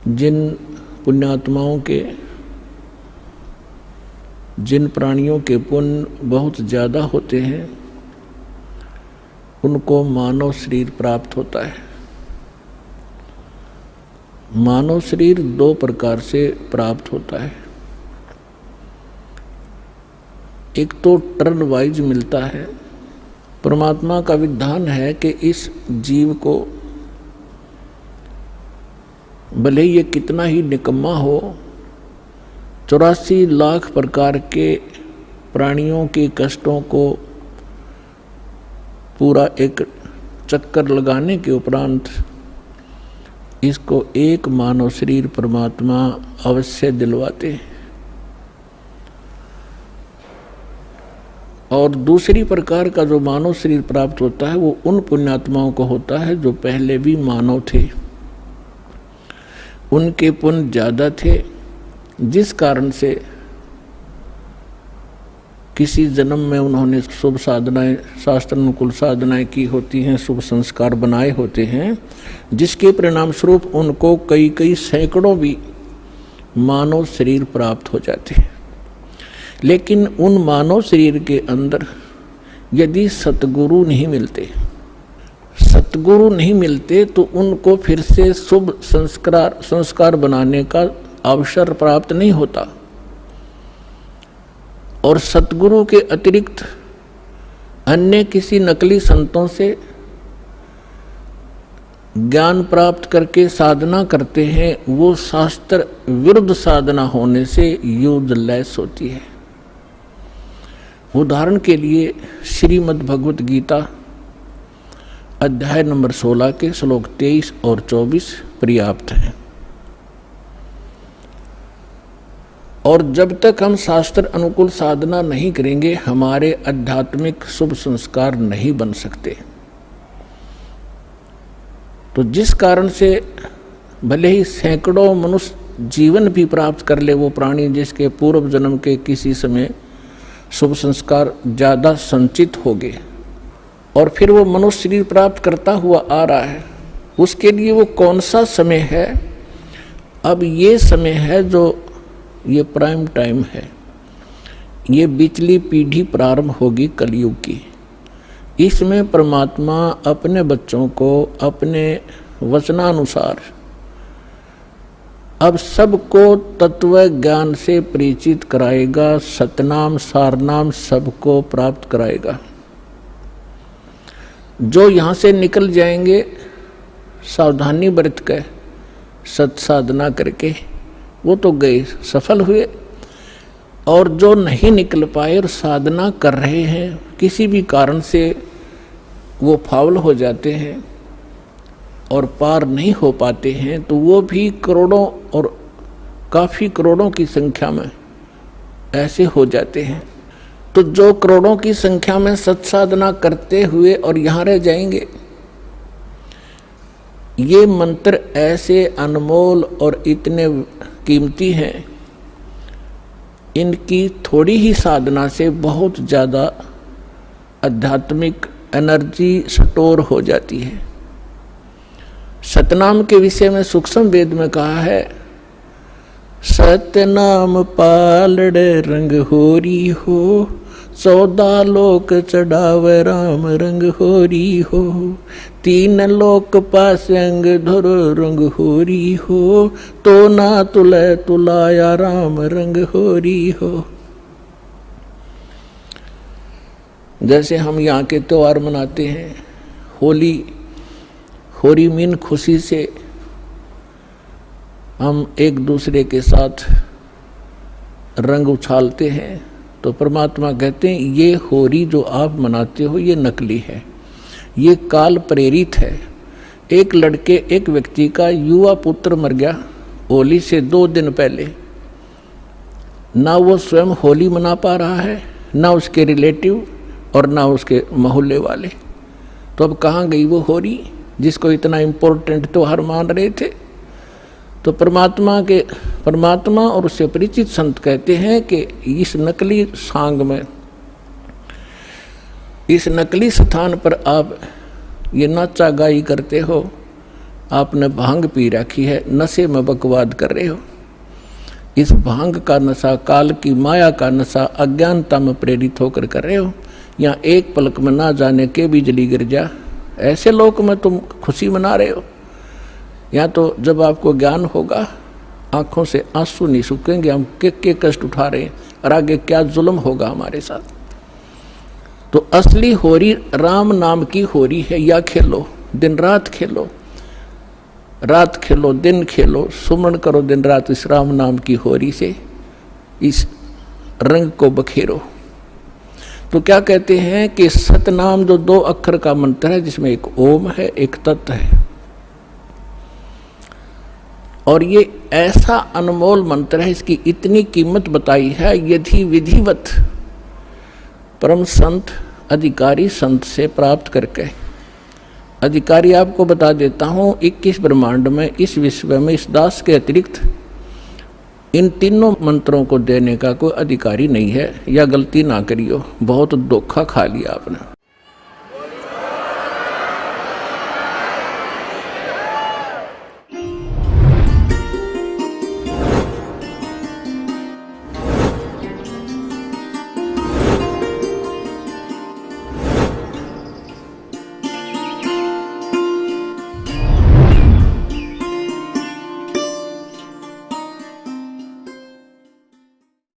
जिन पुण्यात्माओं के, जिन प्राणियों के पुण्य बहुत ज़्यादा होते हैं उनको मानव शरीर प्राप्त होता है। मानव शरीर दो प्रकार से प्राप्त होता है। एक तो टर्न वाइज मिलता है। परमात्मा का विधान है कि इस जीव को भले ये कितना ही निकम्मा हो, 84 लाख प्रकार के प्राणियों के कष्टों को पूरा एक चक्कर लगाने के उपरांत इसको एक मानव शरीर परमात्मा अवश्य दिलवाते हैं। और दूसरी प्रकार का जो मानव शरीर प्राप्त होता है वो उन पुण्यात्माओं को होता है जो पहले भी मानव थे, उनके पुण्य ज़्यादा थे, जिस कारण से किसी जन्म में उन्होंने शुभ साधनाएं, शास्त्र अनुकूल साधनाएं की होती हैं, शुभ संस्कार बनाए होते हैं, जिसके परिणाम स्वरूप उनको कई कई सैकड़ों भी मानव शरीर प्राप्त हो जाते हैं। लेकिन उन मानव शरीर के अंदर यदि सतगुरु नहीं मिलते, सतगुरु नहीं मिलते तो उनको फिर से शुभ संस्कार बनाने का अवसर प्राप्त नहीं होता। और सतगुरु के अतिरिक्त अन्य किसी नकली संतों से ज्ञान प्राप्त करके साधना करते हैं, वो शास्त्र विरुद्ध साधना होने से यूजलेस होती है। उदाहरण के लिए श्रीमद् भगवत गीता अध्याय नंबर 16 के श्लोक 23 और 24 पर्याप्त हैं। और जब तक हम शास्त्र अनुकूल साधना नहीं करेंगे, हमारे आध्यात्मिक शुभ संस्कार नहीं बन सकते। तो जिस कारण से भले ही सैकड़ों मनुष्य जीवन भी प्राप्त कर ले वो प्राणी, जिसके पूर्व जन्म के किसी समय शुभ संस्कार ज़्यादा संचित हो गए और फिर वो मनुष्य शरीर प्राप्त करता हुआ आ रहा है, उसके लिए वो कौन सा समय है? अब ये समय है जो ये प्राइम टाइम है, ये बिचली पीढ़ी प्रारंभ होगी कलयुग की। इसमें परमात्मा अपने बच्चों को अपने वचनानुसार अब सबको तत्व ज्ञान से परिचित कराएगा, सतनाम सारनाम सबको प्राप्त कराएगा। जो यहाँ से निकल जाएंगे सावधानी बरत कर सत साधना करके, वो तो गए, सफल हुए। और जो नहीं निकल पाए और साधना कर रहे हैं, किसी भी कारण से वो फाउल हो जाते हैं और पार नहीं हो पाते हैं, तो वो भी करोड़ों और काफ़ी करोड़ों की संख्या में ऐसे हो जाते हैं। तो जो करोड़ों की संख्या में सत्साधना करते हुए और यहाँ रह जाएंगे, ये मंत्र ऐसे अनमोल और इतने कीमती हैं, इनकी थोड़ी ही साधना से बहुत ज़्यादा आध्यात्मिक एनर्जी स्टोर हो जाती है। सतनाम के विषय में सूक्ष्म वेद में कहा है, सतनाम पालड़े रंग होरी हो, 14 लोक चढ़ावे राम रंग होरी हो, 3 लोक पास अंग धुर रंग होरी हो, तो ना तुले तुलाया राम रंग होरी हो। जैसे हम यहाँ के त्योहार मनाते हैं, होली, होरी मीन खुशी से हम एक दूसरे के साथ रंग उछालते हैं, तो परमात्मा कहते हैं ये होरी जो आप मनाते हो ये नकली है, ये काल प्रेरित है। एक व्यक्ति का युवा पुत्र मर गया होली से 2 दिन पहले, ना वो स्वयं होली मना पा रहा है, ना उसके रिलेटिव और ना उसके मोहल्ले वाले। तो अब कहाँ गई वो होरी जिसको इतना इम्पोर्टेंट त्योहार मान रहे थे? तो परमात्मा और उससे परिचित संत कहते हैं कि इस नकली सांग में, इस नकली स्थान पर आप ये नाचा गाई करते हो, आपने भांग पी रखी है, नशे में बकवाद कर रहे हो। इस भांग का नशा, काल की माया का नशा अज्ञानता में प्रेरित होकर कर रहे हो। या एक पलक में ना जाने के बिजली गिर जा, ऐसे लोक में तुम खुशी मना रहे हो। या तो जब आपको ज्ञान होगा आंखों से आंसू नहीं सूखेंगे, हम के कष्ट उठा रहे हैं और आगे क्या जुल्म होगा हमारे साथ। तो असली होरी राम नाम की होरी है। या खेलो, दिन रात खेलो, रात खेलो दिन खेलो, सुमन करो दिन रात इस राम नाम की होरी से, इस रंग को बखेरो। तो क्या कहते हैं कि सतनाम जो 2 अक्षर का मंत्र है, जिसमें एक ओम है एक तत् है, और ये ऐसा अनमोल मंत्र है, इसकी इतनी कीमत बताई है। यदि विधिवत परम संत अधिकारी संत से प्राप्त करके, अधिकारी आपको बता देता हूँ 21 ब्रह्मांड में, इस विश्व में, इस दास के अतिरिक्त इन तीनों मंत्रों को देने का कोई अधिकारी नहीं है। या गलती ना करियो, बहुत धोखा खा लिया आपने।